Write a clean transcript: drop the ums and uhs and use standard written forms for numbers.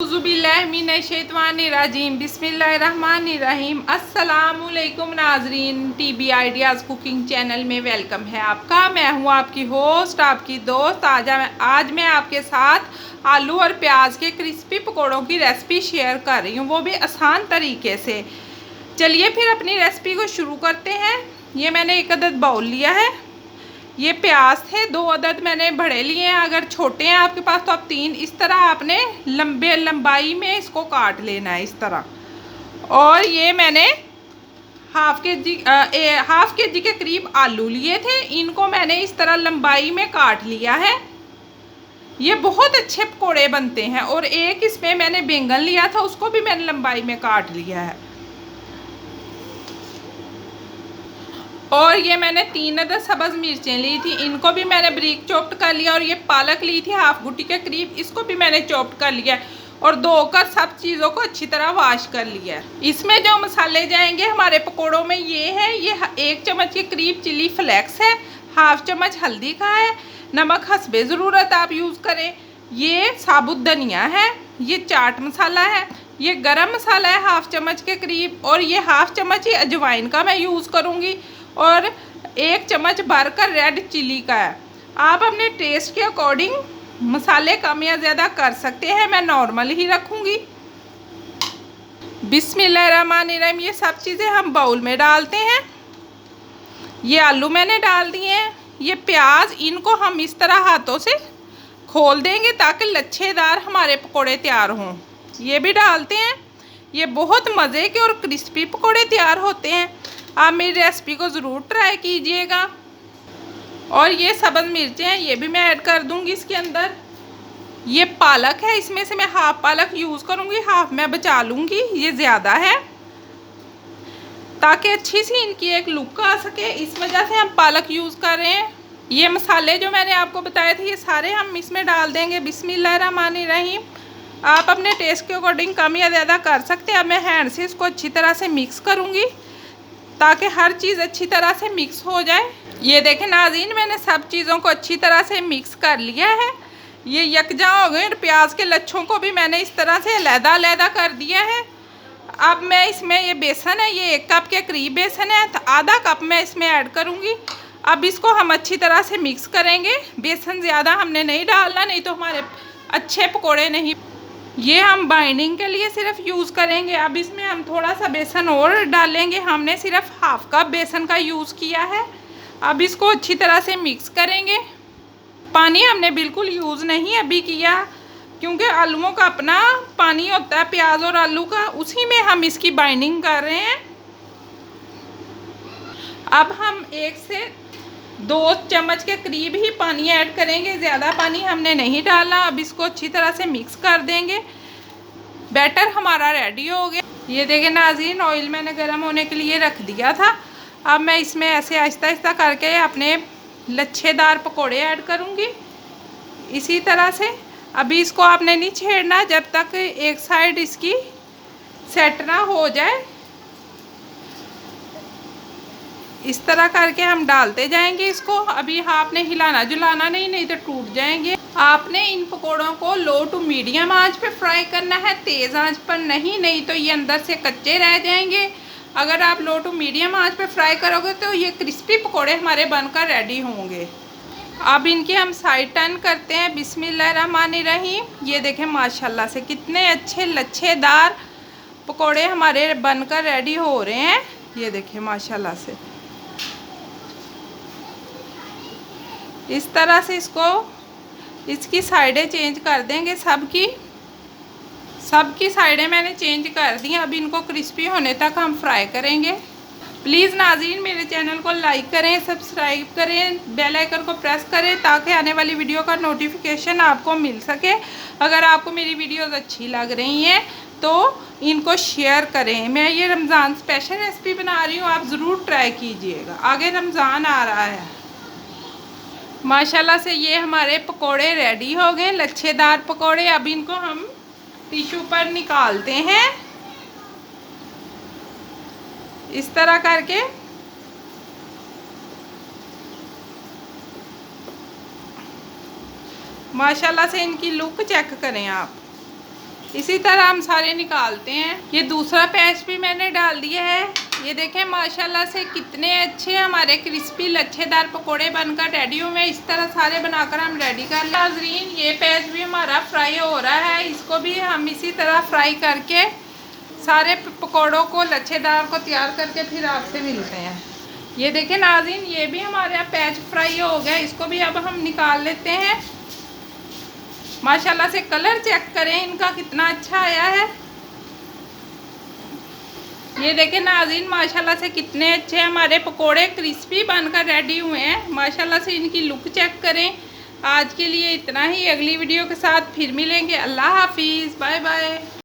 औज़ुबिल्लाहिमिनश्शैतानिर्रजीम बिस्मिल्लाहिर्रहमानिर्रहीम। अस्सलामुअलैकुम नाजरीन, टीबी आइडियाज़ कुकिंग चैनल में वेलकम है आपका। मैं हूँ आपकी होस्ट, आपकी दोस्त। आज मैं आपके साथ आलू और प्याज के क्रिस्पी पकौड़ों की रेसिपी शेयर कर रही हूँ, वो भी आसान तरीके से। चलिए फिर अपनी रेसिपी को शुरू करते हैं। ये मैंने एक अदद बाउल लिया है। ये प्याज थे 2 अदद मैंने बड़े लिए हैं। अगर छोटे हैं आपके पास तो आप 3। इस तरह आपने लंबाई में इसको काट लेना है इस तरह। और ये मैंने हाफ के जी के करीब आलू लिए थे। इनको मैंने इस तरह लंबाई में काट लिया है। ये बहुत अच्छे पकोड़े बनते हैं। और एक इसमें मैंने बैंगन लिया था, उसको भी मैंने लंबाई में काट लिया है। और ये मैंने 3 अदद सब्ज़ मिर्चें ली थी, इनको भी मैंने बारीक चॉप्ड कर लिया। और ये पालक ली थी हाफ गुटी के करीब, इसको भी मैंने चॉप्ड कर लिया और धोकर सब चीज़ों को अच्छी तरह वॉश कर लिया है। इसमें जो मसाले जाएंगे हमारे पकोड़ों में ये है, ये 1 चम्मच के करीब चिली फ्लेक्स है, हाफ चम्मच हल्दी का है, नमक हस्बे ज़रूरत आप यूज़ करें, ये साबुत धनिया है, ये चाट मसाला है, ये गरम मसाला है हाफ चम्मच के करीब, और ये हाफ चम्मच ही अजवाइन का मैं यूज़ करूँगी, और 1 चम्मच भरकर रेड चिली का है। आप अपने टेस्ट के अकॉर्डिंग मसाले कम या ज़्यादा कर सकते हैं, मैं नॉर्मल ही रखूँगी। बिस्मिल्लाहिर्रहमानिर्रहीम। ये सब चीज़ें हम बाउल में डालते हैं। ये आलू मैंने डाल दिए हैं। ये प्याज, इनको हम इस तरह हाथों से खोल देंगे ताकि लच्छेदार हमारे पकोड़े तैयार हों। ये भी डालते हैं। ये बहुत मज़े के और क्रिस्पी पकोड़े तैयार होते हैं। आप मेरी रेसिपी को ज़रूर ट्राई कीजिएगा। और ये सब्ज़ मिर्चें हैं, ये भी मैं ऐड कर दूंगी इसके अंदर। ये पालक है, इसमें से मैं हाफ पालक यूज़ करूंगी, हाफ मैं बचा लूँगी, ये ज़्यादा है ताकि अच्छी सी इनकी एक लुक आ सके, इस वजह से हम पालक यूज़ कर रहे हैं। ये मसाले जो मैंने आपको बताए थे ये सारे हम इसमें डाल देंगे। बिस्मिल्लाहिर्रहमानिर्रहीम। आप अपने टेस्ट के अकॉर्डिंग कम या ज़्यादा कर सकते हैं। अब मैं हैंड से इसको अच्छी तरह से मिक्स करूँगी ताकि हर चीज़ अच्छी तरह से मिक्स हो जाए। ये देखें नाज़रीन, मैंने सब चीज़ों को अच्छी तरह से मिक्स कर लिया है। ये यकजा हो गए। और प्याज के लच्छों को भी मैंने इस तरह से अलग-अलग कर दिया है। अब मैं इसमें, ये बेसन है, ये 1 कप के करीब बेसन है, तो आधा कप मैं इसमें ऐड करूँगी। अब इसको हम अच्छी तरह से मिक्स करेंगे। बेसन ज़्यादा हमने नहीं डालना, नहीं तो हमारे अच्छे पकोड़े नहीं। ये हम बाइंडिंग के लिए सिर्फ यूज़ करेंगे। अब इसमें हम थोड़ा सा बेसन और डालेंगे। हमने सिर्फ हाफ कप बेसन का यूज़ किया है। अब इसको अच्छी तरह से मिक्स करेंगे। पानी हमने बिल्कुल यूज़ नहीं अभी किया, क्योंकि आलूओं का अपना पानी होता है, प्याज और आलू का, उसी में हम इसकी बाइंडिंग कर रहे हैं। अब हम 1 से 2 चम्मच के करीब ही पानी ऐड करेंगे, ज़्यादा पानी हमने नहीं डालना। अब इसको अच्छी तरह से मिक्स कर देंगे। बैटर हमारा रेडी हो गया। ये देखें नाज़रीन, ऑयल मैंने गर्म होने के लिए रख दिया था। अब मैं इसमें ऐसे आहिस्ता आहिस्ता करके अपने लच्छेदार पकोड़े ऐड करूँगी इसी तरह से। अभी इसको आपने नहीं छेड़ना जब तक एक साइड इसकी सेट ना हो जाए। इस तरह करके हम डालते जाएंगे इसको। अभी आपने हिलाना जुलाना नहीं तो टूट जाएंगे। आपने इन पकोड़ों को लो टू मीडियम आंच पे फ्राई करना है, तेज़ आंच पर नहीं तो ये अंदर से कच्चे रह जाएंगे। अगर आप लो टू मीडियम आंच पे फ्राई करोगे तो ये क्रिस्पी पकोड़े हमारे बनकर रेडी होंगे। अब इनके हम साइड टर्न करते हैं। बिस्मिल्लाहिर्रहमानिर्रहीम। ये देखें माशाल्लाह से कितने अच्छे लच्छेदार पकोड़े हमारे बनकर रेडी हो रहे हैं। ये देखें माशाल्लाह से। इस तरह से इसकी साइडें चेंज कर देंगे। सबकी साइडें मैंने चेंज कर दी। अब इनको क्रिस्पी होने तक हम फ्राई करेंगे। प्लीज़ नाज़रीन मेरे चैनल को लाइक करें, सब्सक्राइब करें, बेल आइकन को प्रेस करें ताकि आने वाली वीडियो का नोटिफिकेशन आपको मिल सके। अगर आपको मेरी वीडियोस अच्छी लग रही हैं तो इनको शेयर करें। मैं ये रमज़ान स्पेशल रेसिपी बना रही हूँ, आप ज़रूर ट्राई कीजिएगा। आगे रमज़ान आ रहा है। माशाल्लाह से ये हमारे पकोड़े रेडी हो गए, लच्छेदार पकोड़े। अब इनको हम टिश्यू पर निकालते हैं इस तरह करके। माशाल्लाह से इनकी लुक चेक करें आप। इसी तरह हम सारे निकालते हैं। ये दूसरा पैच भी मैंने डाल दिया है। ये देखें माशाल्लाह से कितने अच्छे हमारे क्रिस्पी लच्छेदार पकोड़े बनकर रेडी हुए। इस तरह सारे बनाकर हम रेडी कर लें। नाज़रीन ये पैच भी हमारा फ्राई हो रहा है, इसको भी हम इसी तरह फ्राई करके सारे पकोड़ों को लच्छेदार को तैयार करके फिर आपसे मिलते हैं। ये देखें नाज़रीन ये भी हमारे यहाँ पैच फ्राई हो गया, इसको भी अब हम निकाल लेते हैं। माशाल्लाह से कलर चेक करें इनका कितना अच्छा आया है। ये देखें नाज़रीन माशाल्लाह से कितने अच्छे हमारे पकोड़े क्रिस्पी बनकर रेडी हुए हैं। माशाल्लाह से इनकी लुक चेक करें। आज के लिए इतना ही, अगली वीडियो के साथ फिर मिलेंगे। अल्लाह हाफिज़, बाय बाय।